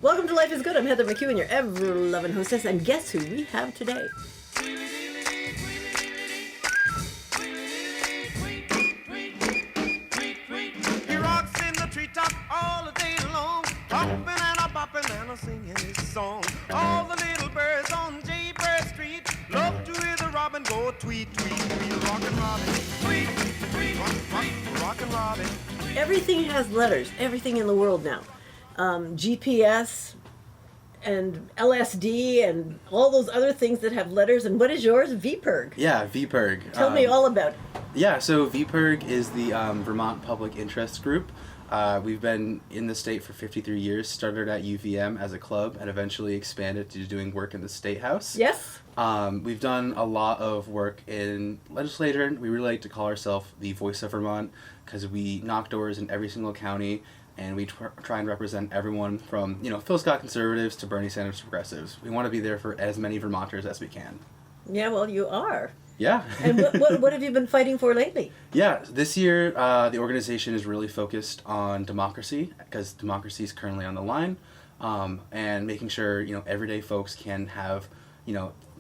Welcome to Life is Good. I'm Heather McHugh, your ever-loving hostess, and guess who we have today? He rocks in the treetop all the day long, hopping and a bopping and a singing his song. All the little birds on Jaybird Street love to hear the robin go tweet, tweet, tweet, rockin' robin, tweet, tweet, rockin' robin. Everything has letters. Everything in the world now. GPS and LSD and all those other things that have letters. And what is yours? VPIRG. Yeah, VPIRG. Tell me all about it. Yeah, so VPIRG is the Vermont Public Interest Group. We've been in the state for 53 years, started at UVM as a club, and eventually expanded to doing work in the State House. Yes? We've done a lot of work in legislature. We really like to call ourselves the voice of Vermont because we knock doors in every single county, and we try and represent everyone from, Phil Scott conservatives to Bernie Sanders progressives. We want to be there for as many Vermonters as we can. Yeah, well, you are. Yeah. And what have you been fighting for lately? Yeah, this year the organization is really focused on democracy because democracy is currently on the line, and making sure everyday folks can have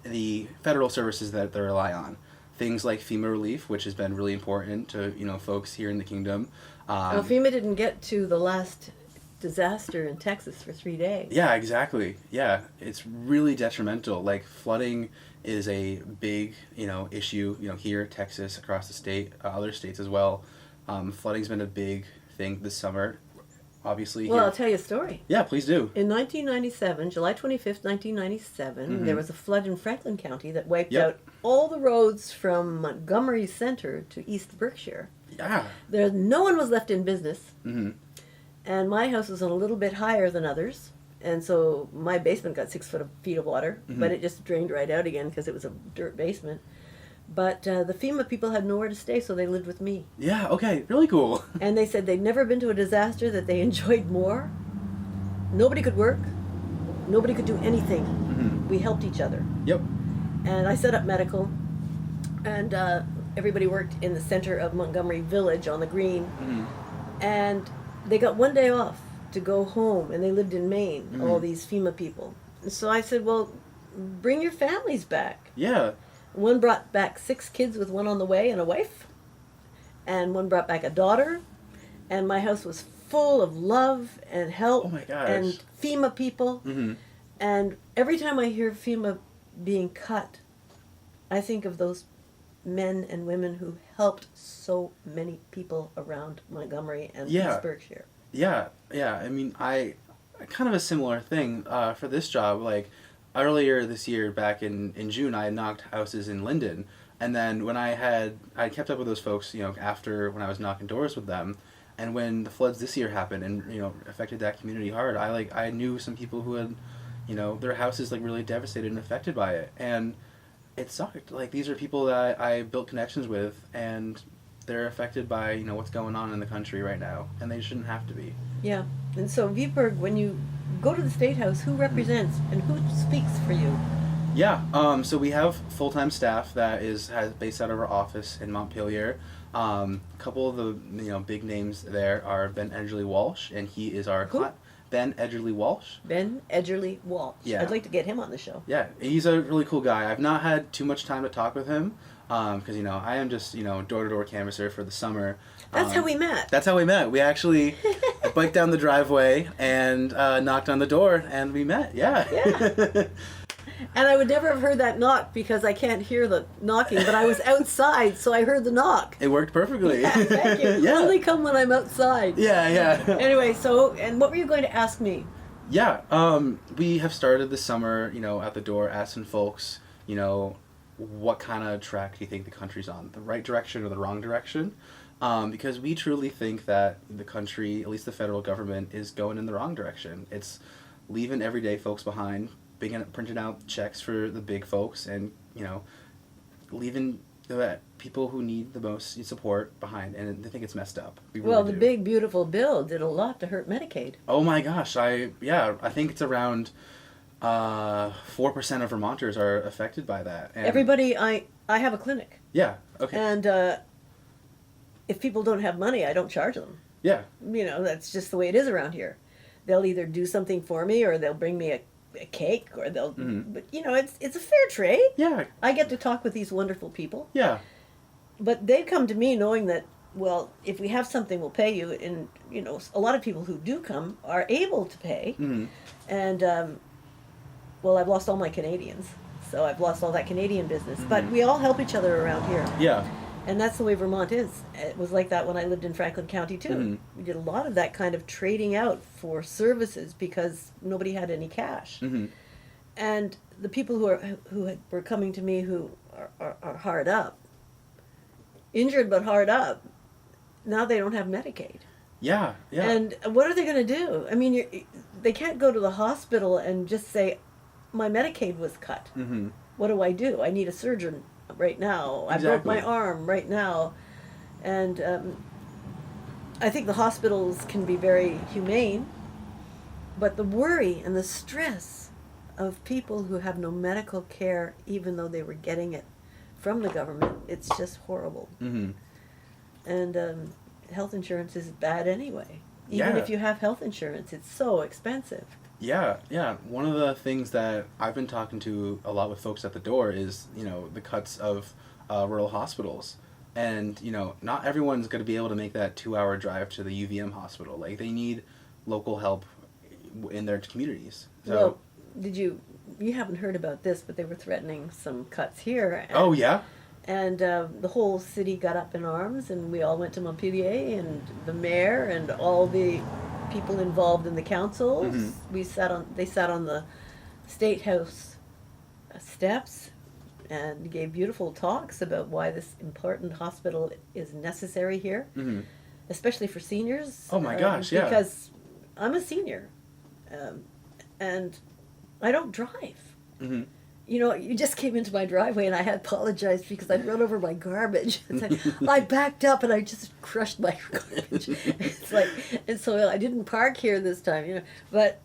the federal services that they rely on. Things like FEMA relief, which has been really important to folks here in the kingdom. FEMA didn't get to the last disaster in Texas for 3 days. Yeah, exactly. Yeah, it's really detrimental. Like flooding is a big issue here, Texas, across the state, other states as well. Flooding's been a big thing this summer. Obviously. Well, here. I'll tell you a story. Yeah, please do. In 1997, July 25th, 1997, there was a flood in Franklin County that wiped Yep. out all the roads from Montgomery Center to East Berkshire. Yeah. No one was left in business, Mm-hmm. and my house was a little bit higher than others, and so my basement got 6 feet of water, but it just drained right out again because it was a dirt basement. But the FEMA people had nowhere to stay, so they lived with me. Yeah, okay, really cool. And they said they'd never been to a disaster that they enjoyed more. Nobody could work. Nobody could do anything. Mm-hmm. We helped each other. Yep. And I set up medical, and everybody worked in the center of Montgomery Village on the green. Mm-hmm. And they got 1 day off to go home, and they lived in Maine, all these FEMA people. And so I said, well, bring your families back. Yeah. One brought back 6 kids with one on the way and a wife, and one brought back a daughter, and my house was full of love and help. Oh my gosh. And FEMA people. Mm-hmm. And every time I hear FEMA being cut, I think of those men and women who helped so many people around Montgomery and East Berkshire. Yeah. I mean, I kind of a similar thing for this job. Like earlier this year, back in June, I had knocked houses in Linden, and then when I kept up with those folks, after when I was knocking doors with them, and when the floods this year happened and affected that community hard, I knew some people who had, their houses like really devastated and affected by it, and it sucked. Like these are people that I built connections with, and they're affected by what's going on in the country right now, and they shouldn't have to be. Yeah, and so VPIRG, when you go to the State House, who represents and who speaks for you? Yeah, so we have full-time staff that has based out of our office in Montpelier. A couple of the big names there are Ben Edgerly Walsh, and he is our Ben Edgerly Walsh. Ben Edgerly Walsh. Yeah. I'd like to get him on the show. Yeah, he's a really cool guy. I've not had too much time to talk with him because I am just door-to-door canvasser for the summer. That's how we met. That's how we met. We actually biked down the driveway and knocked on the door, and we met. Yeah. And I would never have heard that knock because I can't hear the knocking, but I was outside, so I heard the knock. It worked perfectly. Yeah, thank you. Yeah. Only come when I'm outside. Yeah. Anyway, and what were you going to ask me? Yeah, we have started this summer, at the door asking folks, what kind of track do you think the country's on? The right direction or the wrong direction? Because we truly think that the country, at least the federal government, is going in the wrong direction. It's leaving everyday folks behind, printing out checks for the big folks, and leaving the people who need the most support behind, and they think it's messed up. Well, the big beautiful bill did a lot to hurt Medicaid. Oh my gosh, I think it's around 4% of Vermonters are affected by that. And Everybody, I have a clinic. Yeah. Okay. And if people don't have money, I don't charge them. Yeah. That's just the way it is around here. they'll either do something for me or they'll bring me a cake or they'll, but you know, it's a fair trade. Yeah. I get to talk with these wonderful people. Yeah. But they come to me knowing that, well, if we have something, we'll pay you. And, you know, a lot of people who do come are able to pay. And, well, I've lost all my Canadians. So I've lost all that Canadian business. But we all help each other around here. Yeah. And that's the way Vermont is. It was like that when I lived in Franklin County, too. We did a lot of that kind of trading out for services because nobody had any cash. And the people who were coming to me who are hard up, injured but hard up, now they don't have Medicaid. Yeah. Yeah. And what are they going to do? I mean, they can't go to the hospital and just say, my Medicaid was cut. What do? I need a surgeon right now. I broke my arm right now. And I think the hospitals can be very humane, but the worry and the stress of people who have no medical care, even though they were getting it from the government, it's just horrible. And health insurance is bad anyway. Even if you have health insurance, it's so expensive. Yeah, yeah. One of the things that I've been talking to a lot with folks at the door is, you know, the cuts of rural hospitals. And, you know, not everyone's going to be able to make that 2-hour drive to the UVM hospital. Like, they need local help in their communities. So, well, you haven't heard about this, but they were threatening some cuts here. And, oh, yeah? And the whole city got up in arms, and we all went to Montpelier, and the mayor and all the people involved in the councils. They sat on the State House steps and gave beautiful talks about why this important hospital is necessary here, especially for seniors. Oh my gosh, yeah. Because I'm a senior, and I don't drive. You know, you just came into my driveway and I had apologized because I'd run over my garbage. I backed up and I just crushed my garbage. It's like, and so I didn't park here this time, you know. But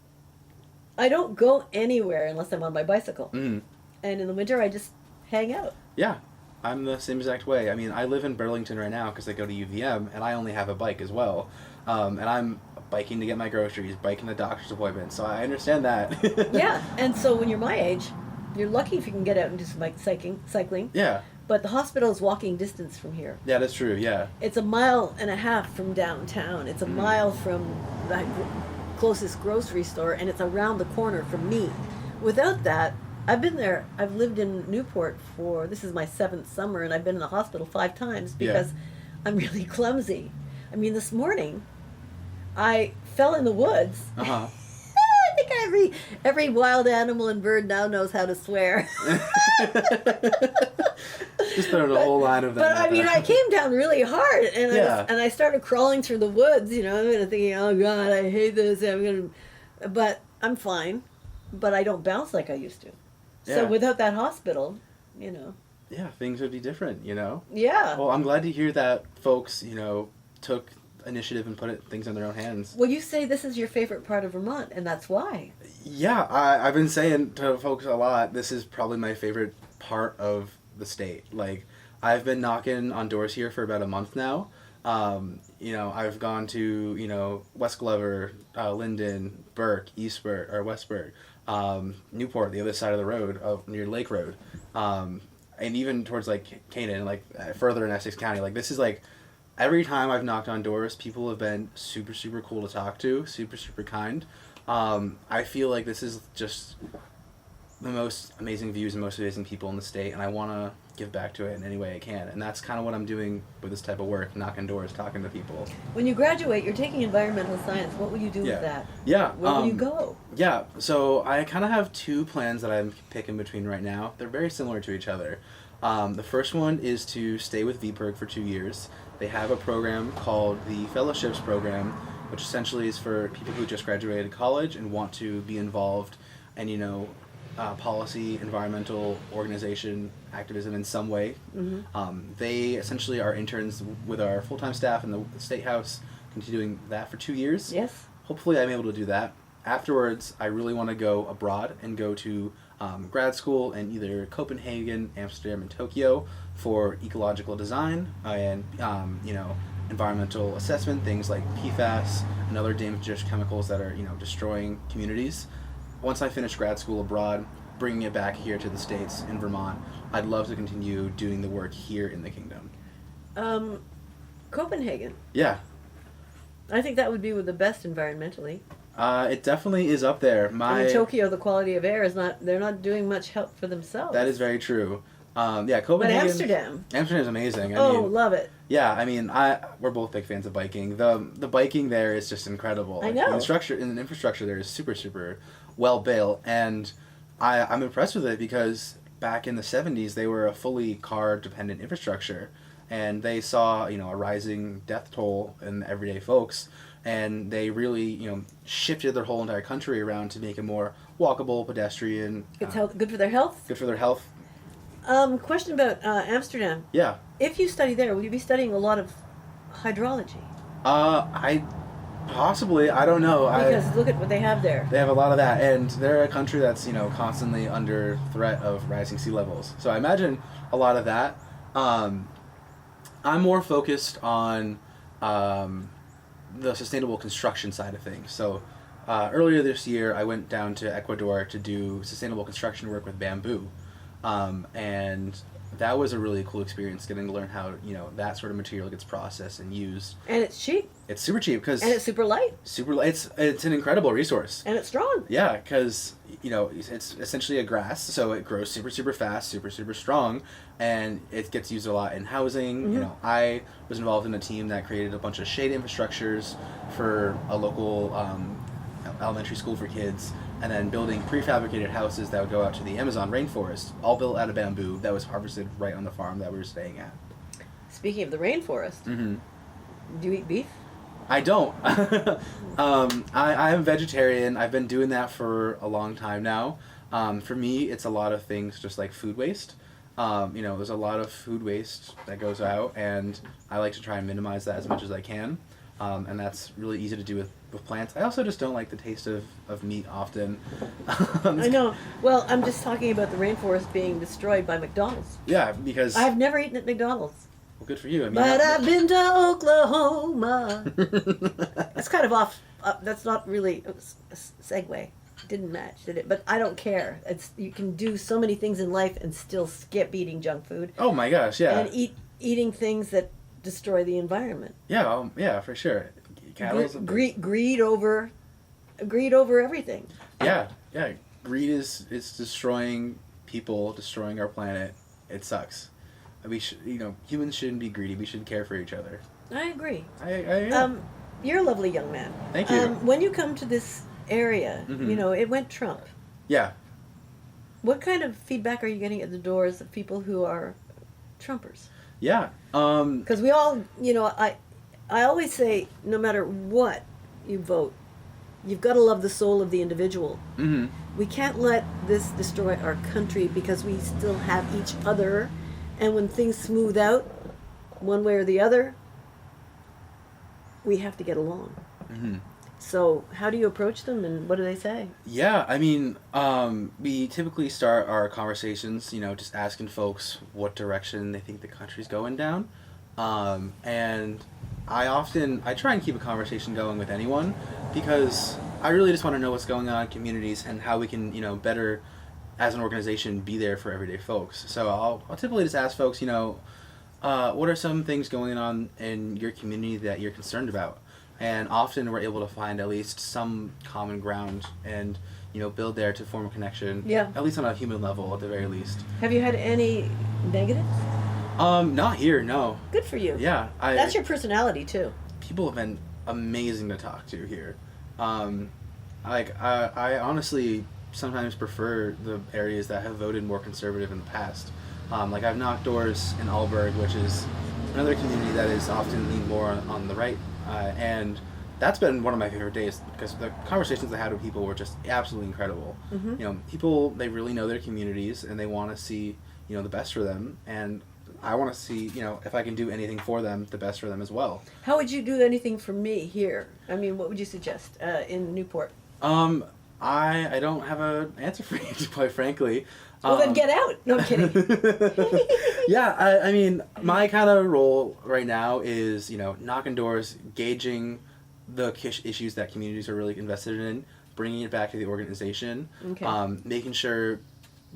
I don't go anywhere unless I'm on my bicycle. And in the winter, I just hang out. Yeah, I'm the same exact way. I mean, I live in Burlington right now because I go to UVM, and I only have a bike as well. And I'm biking to get my groceries, biking to doctor's appointments, so I understand that. Yeah, and so when you're my age, you're lucky if you can get out and do some cycling. Yeah. But the hospital is walking distance from here. Yeah, that's true, yeah. It's 1.5 miles from downtown. It's a mile from the closest grocery store, and it's around the corner from me. Without that, I've been there. I've lived in Newport this is my 7th summer, and I've been in the hospital 5 times because I'm really clumsy. I mean, this morning, I fell in the woods. I think every wild animal and bird now knows how to swear. Just throwing a whole line of them. But I mean, I came down really hard, and I started crawling through the woods, you know, and thinking, oh God, I hate this. But I'm fine. But I don't bounce like I used to. Yeah. So without that hospital, you know. Yeah, things would be different, you know. Yeah. Well, I'm glad to hear that folks, you know, took initiative and put things in their own hands. Well, you say this is your favorite part of Vermont, and that's why. Yeah, I've been saying to folks a lot, this is probably my favorite part of the state. Like, I've been knocking on doors here for about a month now. You know, I've gone to, you know, West Glover, Linden, Burke, Westburg, Newport, the other side of the road, near Lake Road, and even towards, like, Canaan, like, further in Essex County. Like, this is, like, every time I've knocked on doors, people have been super, super cool to talk to, super, super kind. I feel like this is just the most amazing views and most amazing people in the state, and I want to give back to it in any way I can. And that's kind of what I'm doing with this type of work, knocking doors, talking to people. When you graduate, you're taking environmental science. What will you do with that? Yeah. Where will you go? Yeah, so I kind of have 2 plans that I'm picking between right now. They're very similar to each other. The first one is to stay with VPIRG for 2 years. They have a program called the Fellowships Program, which essentially is for people who just graduated college and want to be involved in, you know, policy, environmental organization, activism in some way. They essentially are interns with our full-time staff in the State House, continuing that for 2 years. Yes. Hopefully I'm able to do that. Afterwards, I really want to go abroad and go to grad school in either Copenhagen, Amsterdam, and Tokyo for ecological design and, you know, environmental assessment, things like PFAS and other dangerous chemicals that are, destroying communities. Once I finish grad school abroad, bringing it back here to the States in Vermont, I'd love to continue doing the work here in the kingdom. Copenhagen. Yeah. I think that would be the best environmentally. It definitely is up there. In Tokyo, the quality of air is not, they're not doing much help for themselves. That is very true. Copenhagen. But Amsterdam. Amsterdam's amazing. Love it. Yeah, we're both big fans of biking. The biking there is just incredible. I know. The infrastructure there is super, super well built, and I'm impressed with it because back in the 70s they were a fully car dependent infrastructure, and they saw a rising death toll in everyday folks, and they really shifted their whole entire country around to make it more walkable, pedestrian. It's good for their health. Good for their health. Question about Amsterdam. Yeah. If you study there, will you be studying a lot of hydrology? Possibly, I don't know. Because look at what they have there. They have a lot of that, and they're a country that's constantly under threat of rising sea levels. So I imagine a lot of that. I'm more focused on the sustainable construction side of things. So earlier this year, I went down to Ecuador to do sustainable construction work with bamboo, and that was a really cool experience, getting to learn how that sort of material gets processed and used. And it's cheap. It's super cheap and it's super light. It's an incredible resource. And it's strong. Yeah, because it's essentially a grass, so it grows super, super fast, super, super strong, and it gets used a lot in housing. Mm-hmm. I was involved in a team that created a bunch of shade infrastructures for a local elementary school for kids, and then building prefabricated houses that would go out to the Amazon rainforest, all built out of bamboo that was harvested right on the farm that we were staying at. Speaking of the rainforest, do you eat beef? I don't. I'm vegetarian. I've been doing that for a long time now. For me, it's a lot of things just like food waste. There's a lot of food waste that goes out, and I like to try and minimize that as much as I can. And that's really easy to do with plants. I also just don't like the taste of meat often. I know. Well, I'm just talking about the rainforest being destroyed by McDonald's. Yeah, because... I've never eaten at McDonald's. Well, good for you. But I've been to Oklahoma. That's kind of off. That's not really a segue. Didn't match, did it? But I don't care. You can do so many things in life and still skip eating junk food. Oh my gosh, yeah. And eating things that destroy the environment. Yeah, yeah, for sure. Greed over everything. Yeah. Greed is destroying people, destroying our planet. It sucks. We should, humans shouldn't be greedy. We should care for each other. I agree. You're a lovely young man. Thank you. When you come to this area, it went Trump. Yeah. What kind of feedback are you getting at the doors of people who are Trumpers? Yeah. Because we all, I always say, no matter what you vote, you've got to love the soul of the individual. Mm-hmm. We can't let this destroy our country because we still have each other. And when things smooth out, one way or the other, we have to get along. Mm-hmm. So how do you approach them, and what do they say? Yeah, we typically start our conversations, just asking folks what direction they think the country's going down. And I try and keep a conversation going with anyone, because I really just want to know what's going on in communities and how we can, better, as an organization, be there for everyday folks. So I'll typically just ask folks, what are some things going on in your community that you're concerned about? And often we're able to find at least some common ground and, build there to form a connection. Yeah. At least on a human level, at the very least. Have you had any negatives? Not here, no. Good for you. Yeah. That's your personality, too. People have been amazing to talk to here. I honestly sometimes prefer the areas that have voted more conservative in the past. I've knocked doors in Alberg, which is another community that is often leaned more on the right, and that's been one of my favorite days, because the conversations I had with people were just absolutely incredible. Mm-hmm. People, they really know their communities, and they want to see, the best for them, and I want to see, if I can do anything for them, the best for them as well. How would you do anything for me here? What would you suggest in Newport? I don't have an answer for you, quite frankly. Well, then get out. No, I'm kidding. Yeah, I mean, my kind of role right now is, knocking doors, gauging the issues that communities are really invested in, bringing it back to the organization, Okay. making sure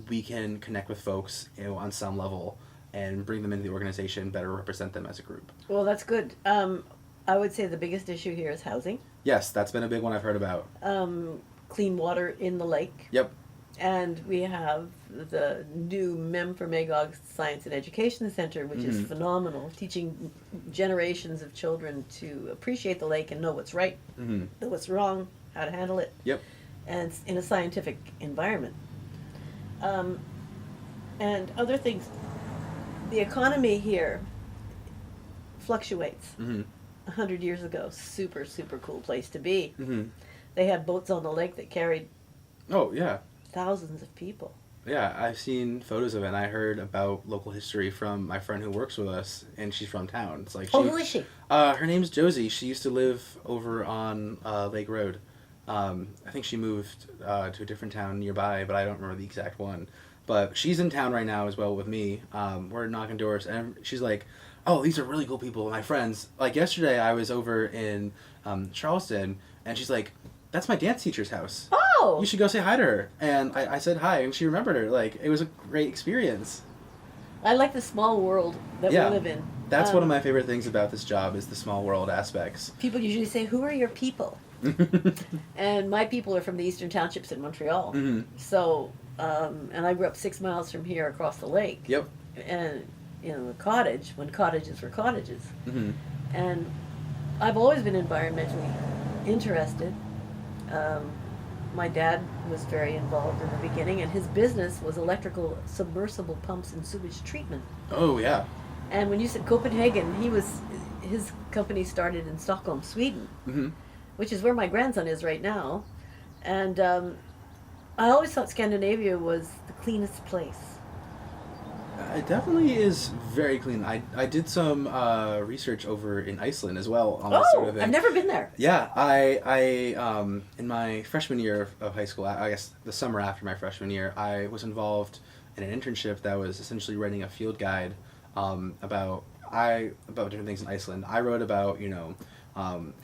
we can connect with folks, on some level, and bring them into the organization, better represent them as a group. Well, that's good. I would say the biggest issue here is housing. Yes, that's been a big one I've heard about. Clean water in the lake. Yep. And we have the new Mem for Magog Science and Education Center, which is phenomenal, teaching generations of children to appreciate the lake and know what's right, know what's wrong, how to handle it. Yep. And in a scientific environment. And other things, the economy here fluctuates. 100 years ago, super, super cool place to be. They had boats on the lake that carried Oh, yeah. thousands of people. Yeah, I've seen photos of it, and I heard about local history from my friend who works with us, and she's from town. It's like Who is she? Her name's Josie. She used to live over on Lake Road. I think she moved to a different town nearby, but I don't remember the exact one. But she's in town right now as well with me. We're knocking doors, and she's like, "Oh, these are really cool people, my friends." Like yesterday, I was over in Charleston, and she's like, "That's my dance teacher's house. Oh! You should go say hi to her." And I said hi, and she remembered her. Like, it was a great experience. I like the small world that Yeah. we live in. That's one of my favorite things about this job is the small world aspects. People usually say, "Who are your people?" And my people are from the Eastern Townships in Montreal. So, and I grew up 6 miles from here across the lake. Yep. And in a cottage, when cottages were cottages. Mm-hmm. And I've always been environmentally interested. My dad was very involved in the beginning, and his business was electrical submersible pumps and sewage treatment. Oh, yeah. And when you said Copenhagen, his company started in Stockholm, Sweden, Mm-hmm. which is where my grandson is right now. And I always thought Scandinavia was the cleanest place. It definitely is very clean. I did some research over in Iceland as well on this sort of thing. I've never been there. Yeah, I in my freshman year of high school, I guess the summer after my freshman year, I was involved in an internship that was essentially writing a field guide about different things in Iceland. I wrote about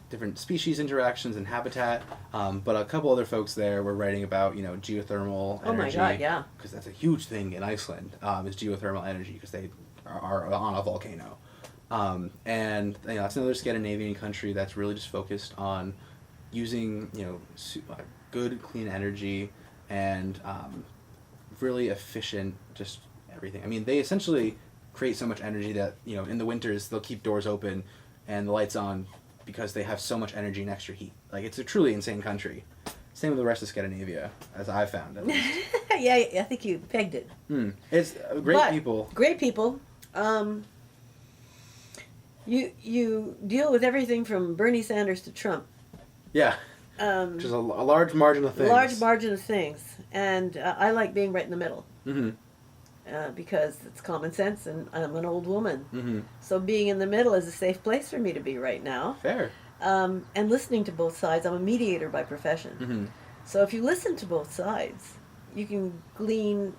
different species interactions and habitat, but a couple other folks there were writing about geothermal energy. Oh my God, yeah. Because that's a huge thing in Iceland is geothermal energy because they are on a volcano. And it's another Scandinavian country that's really just focused on using good clean energy and really efficient just everything. I mean, they essentially create so much energy that in the winters they'll keep doors open and the lights on because they have so much energy and extra heat. Like, it's a truly insane country. Same with the rest of Scandinavia, as I've found at least. Yeah, I think you pegged it. It's great people. Great people. You deal with everything from Bernie Sanders to Trump. Yeah. Just a large margin of things. Large margin of things. And I like being right in the middle. Mm-hmm. Because it's common sense, and I'm an old woman. Mm-hmm. So being in the middle is a safe place for me to be right now. Fair. And listening to both sides. I'm a mediator by profession. Mm-hmm. So if you listen to both sides, you can glean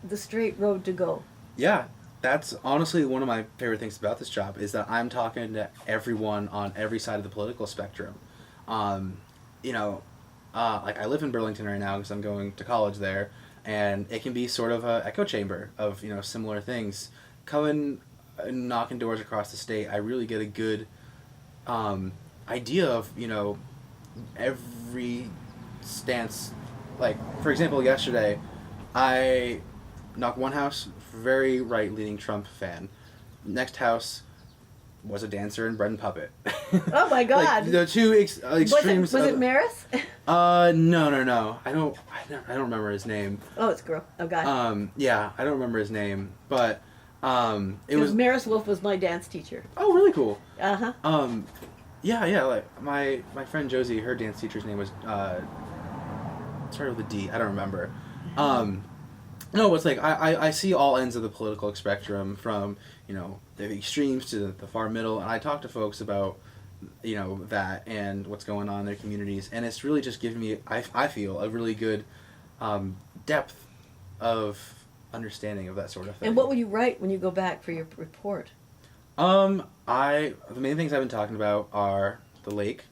the straight road to go. Yeah. That's honestly one of my favorite things about this job is that I'm talking to everyone on every side of the political spectrum. Like I live in Burlington right now because I'm going to college there, and it can be sort of an echo chamber of similar things. Coming and knocking doors across the state, I really get a good idea of every stance. Like, for example, yesterday I knocked one house, very right-leaning Trump fan. Next house was a dancer and bread and puppet. Oh my God! Like, the two extremes. Was it Maris? No. I don't remember his name. Oh, it's a girl. Oh, guy. Yeah, I don't remember his name, but it was Maris Wolf was my dance teacher. Oh, really cool. Uh-huh. Yeah. Like my friend Josie, her dance teacher's name was started with a D. I don't remember. No, it's like I see all ends of the political spectrum from the extremes to the far middle, and I talk to folks about that and what's going on in their communities, and it's really just given me, I feel, a really good depth of understanding of that sort of thing. And what will you write when you go back for your report? The main things I've been talking about are the lake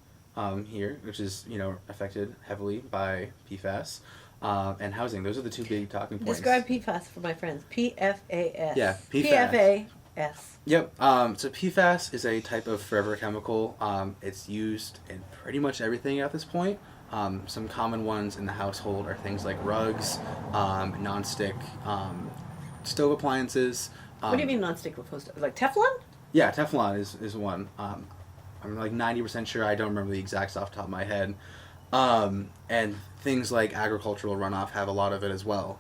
here, which is affected heavily by PFAS, and housing. Those are the two big talking points. Describe PFAS for my friends. PFAS. Yeah, PFAS. PFAS. Yep. So PFAS is a type of forever chemical. It's used in pretty much everything at this point. Some common ones in the household are things like rugs, non-stick stove appliances. What do you mean non-stick opposed to, like Teflon? Yeah, Teflon is one. I'm like 90% sure. I don't remember the exacts off the top of my head. And things like agricultural runoff have a lot of it as well.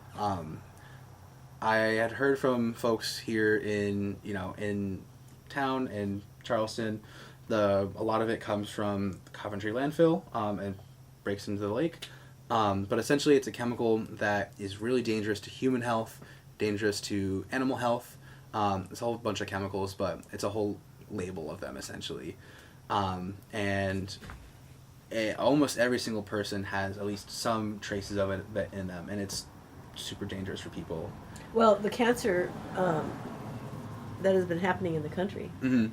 I had heard from folks here in town in Charleston, a lot of it comes from the Coventry landfill and breaks into the lake. But essentially, it's a chemical that is really dangerous to human health, dangerous to animal health. It's a whole bunch of chemicals, but it's a whole label of them essentially. And almost every single person has at least some traces of it in them, and it's super dangerous for people. Well, the cancer that has been happening in the country, Mm-hmm.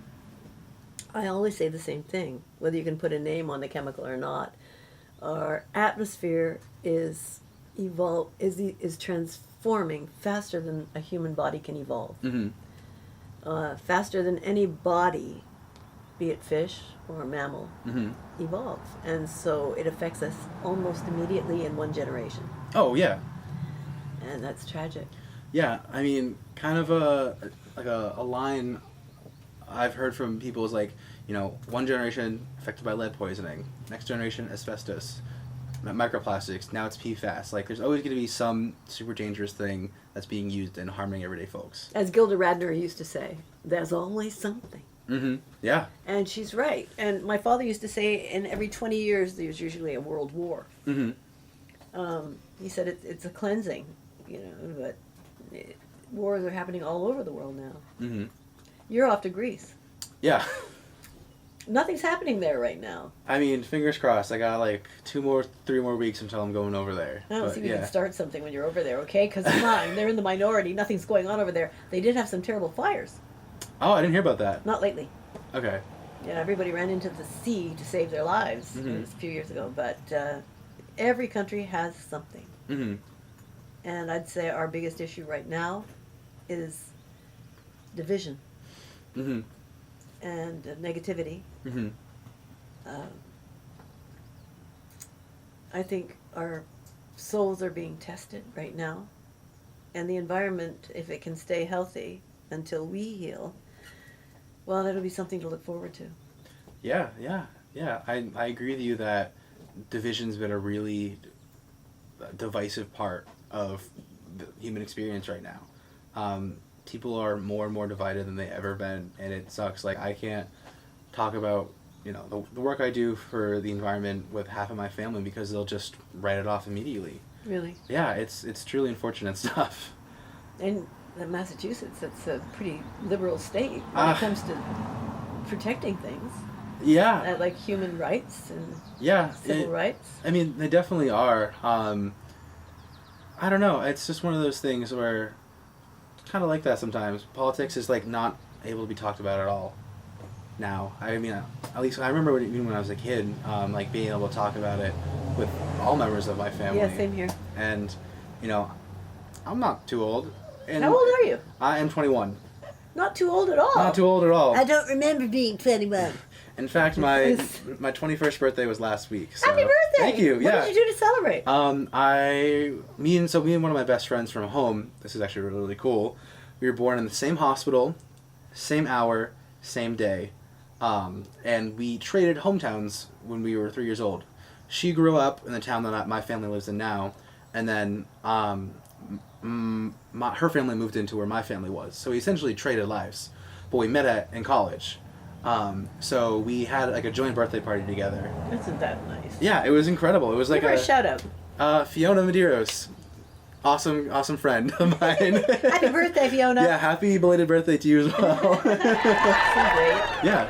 I always say the same thing, whether you can put a name on the chemical or not. Our atmosphere is transforming faster than a human body can evolve. Mm-hmm. Faster than any body, be it fish or mammal, Mm-hmm. evolves. And so it affects us almost immediately in one generation. Oh yeah. And that's tragic. Yeah, I mean, kind of a line I've heard from people is like, one generation affected by lead poisoning, next generation asbestos, microplastics, now it's PFAS. Like, there's always going to be some super dangerous thing that's being used and harming everyday folks. As Gilda Radner used to say, there's always something. Mm-hmm. Yeah. And she's right. And my father used to say, in every 20 years, there's usually a world war. Mm-hmm. He said it's a cleansing, but wars are happening all over the world now. Mm-hmm. You're off to Greece. Yeah. Nothing's happening there right now. I mean, fingers crossed. I got like 3 more weeks until I'm going over there. I don't see if you can start something when you're over there, okay? Because come on, they're in the minority. Nothing's going on over there. They did have some terrible fires. Oh, I didn't hear about that. Not lately. Okay. Yeah, everybody ran into the sea to save their lives. Mm-hmm. It was a few years ago. But every country has something. Mm-hmm. And I'd say our biggest issue right now is division. Mm-hmm. And negativity. Mm-hmm. I think our souls are being tested right now. And the environment, if it can stay healthy until we heal, well, that'll be something to look forward to. Yeah. I agree with you that division's been a really divisive part of the human experience right now. People are more and more divided than they ever been, and it sucks. Like, I can't talk about the work I do for the environment with half of my family because they'll just write it off immediately. Really? Yeah, it's truly unfortunate stuff. And Massachusetts, it's a pretty liberal state when it comes to protecting things. Yeah. Like human rights and civil rights. I mean, they definitely are. I don't know. It's just one of those things where kind of like that sometimes. Politics is like not able to be talked about at all now. I mean, at least I remember even when I was a kid, like being able to talk about it with all members of my family. Yeah, same here. And, I'm not too old. And How old are you? I am 21. Not too old at all. Not too old at all. I don't remember being 21. In fact, my 21st birthday was last week. So. Happy birthday! Thank you. What Yeah. did you do to celebrate? Me and one of my best friends from home. This is actually really, really cool. We were born in the same hospital, same hour, same day, and we traded hometowns when we were 3 years old. She grew up in the town that my family lives in now, and then her family moved into where my family was. So we essentially traded lives, but we met in college. So we had like a joint birthday party together. Isn't that nice? Yeah, it was incredible. It was like Give her a shout out. Fiona Medeiros. Awesome friend of mine. Happy birthday, Fiona. Yeah, happy belated birthday to you as well. So great. Yeah.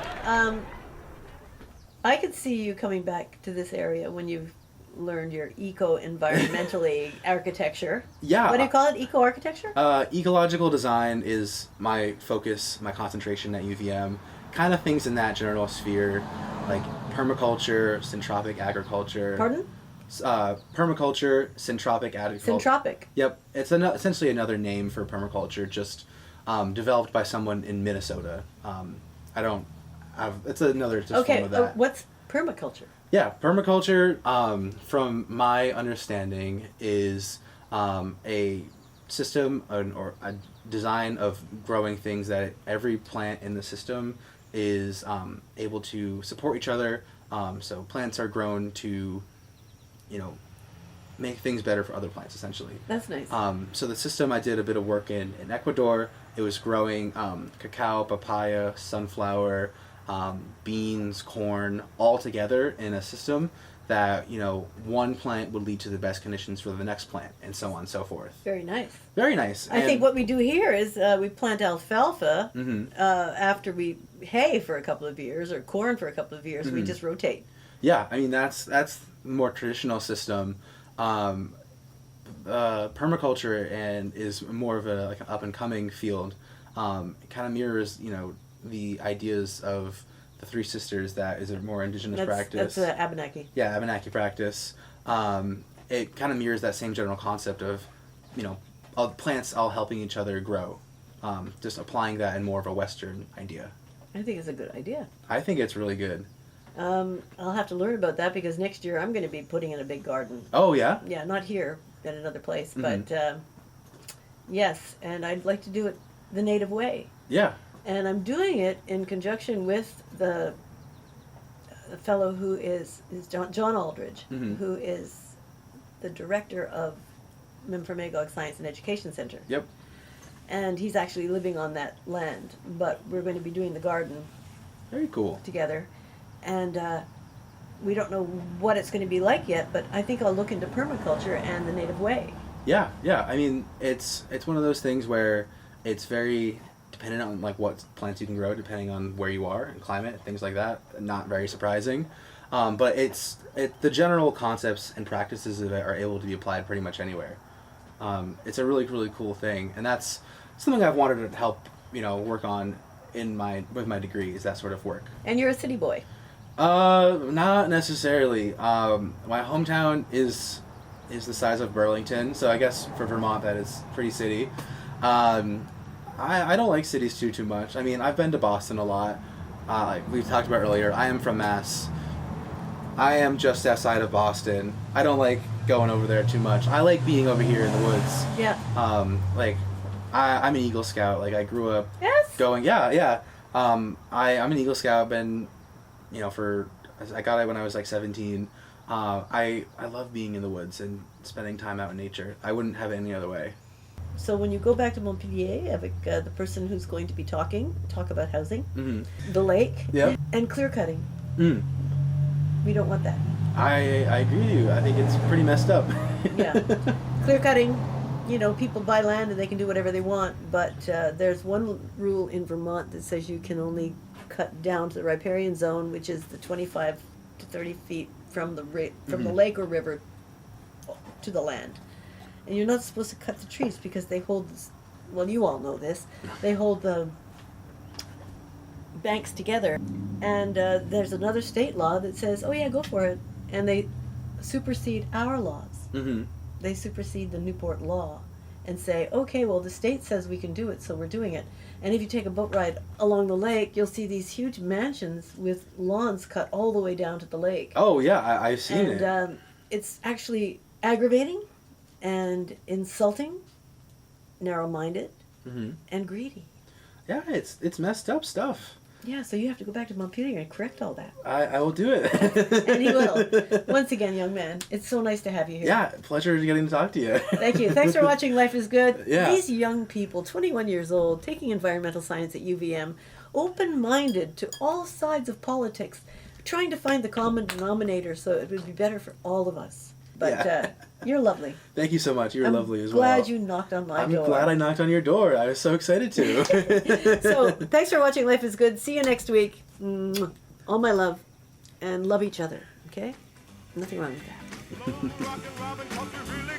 I could see you coming back to this area when you've learned your eco-environmentally architecture. Yeah. What do you call it? Eco-architecture? Ecological design is my focus, my concentration at UVM. Kind of things in that general sphere, like permaculture, syntropic agriculture. Pardon? Permaculture, syntropic agriculture. Syntropic. Yep, it's essentially another name for permaculture, just developed by someone in Minnesota. It's another just form of that. What's permaculture? Yeah, permaculture, from my understanding, is a system or a design of growing things that every plant in the system is able to support each other. So plants are grown to, make things better for other plants, essentially. That's nice. So the system, I did a bit of work in Ecuador. It was growing cacao, papaya, sunflower, beans, corn, all together in a system that, one plant would lead to the best conditions for the next plant, and so on and so forth. Very nice. Very nice. I think what we do here is we plant alfalfa after we hay for a couple of years, or corn for a couple of years. We just rotate. Yeah, I mean, that's the more traditional system. Permaculture is more of an up and coming field. It kind of mirrors, the ideas of the Three Sisters. That is a more indigenous practice. That's Abenaki. Yeah, Abenaki practice. It kind of mirrors that same general concept of, all plants all helping each other grow. Just applying that in more of a Western idea. I think it's a good idea. I think it's really good. I'll have to learn about that because next year I'm going to be putting in a big garden. Oh, yeah? Yeah, not here, at another place, but yes, and I'd like to do it the native way. Yeah. And I'm doing it in conjunction with the fellow who is John Aldridge, who is the director of Memphremagog Science and Education Center. Yep. And he's actually living on that land, but we're going to be doing the garden. Very cool. Together. And we don't know what it's going to be like yet, but I think I'll look into permaculture and the native way. Yeah. I mean, it's one of those things where it's very dependent on what plants you can grow, depending on where you are and climate, things like that. Not very surprising, but the general concepts and practices of it are able to be applied pretty much anywhere. It's a really, really cool thing, and that's something I've wanted to help work on with my degree, is that sort of work. And you're a city boy. Not necessarily. My hometown is the size of Burlington, so I guess for Vermont that is pretty city. I don't like cities too much. I mean, I've been to Boston a lot. Like we've talked about earlier, I am from Mass. I am just outside of Boston. I don't like going over there too much. I like being over here in the woods. Yeah. I'm an Eagle Scout. Like I grew up going. Yeah. I'm an Eagle Scout. Been, I got it when I was 17. I love being in the woods and spending time out in nature. I wouldn't have it any other way. So when you go back to Montpellier, avec the person who's going to be talk about housing, the lake, and clear cutting. We don't want that. I agree with you. I think it's pretty messed up. Yeah. Clear cutting, people buy land and they can do whatever they want, but there's one rule in Vermont that says you can only cut down to the riparian zone, which is the 25 to 30 feet from the lake or river to the land. And you're not supposed to cut the trees because they hold you all know this, they hold the banks together. And there's another state law that says, oh yeah, go for it. And they supersede our laws. They supersede the Newport law and say, okay, well, the state says we can do it, so we're doing it. And if you take a boat ride along the lake, you'll see these huge mansions with lawns cut all the way down to the lake. Oh, yeah, I've seen it. And it's actually aggravating and insulting, narrow-minded, and greedy. Yeah, it's messed up stuff. Yeah, so you have to go back to Montpelier and correct all that. I will do it. And he will. Once again, young man, it's so nice to have you here. Yeah, pleasure getting to talk to you. Thank you. Thanks for watching Life is Good. Yeah. These young people, 21 years old, taking environmental science at UVM, open-minded to all sides of politics, trying to find the common denominator so it would be better for all of us. But you're lovely. Thank you so much. You're lovely as well. Glad you knocked on my door. I'm glad I knocked on your door. I was so excited to. So, thanks for watching Life is Good. See you next week. All my love. and love each other. Okay, nothing wrong with that. Rockin' Robin, 'cause you really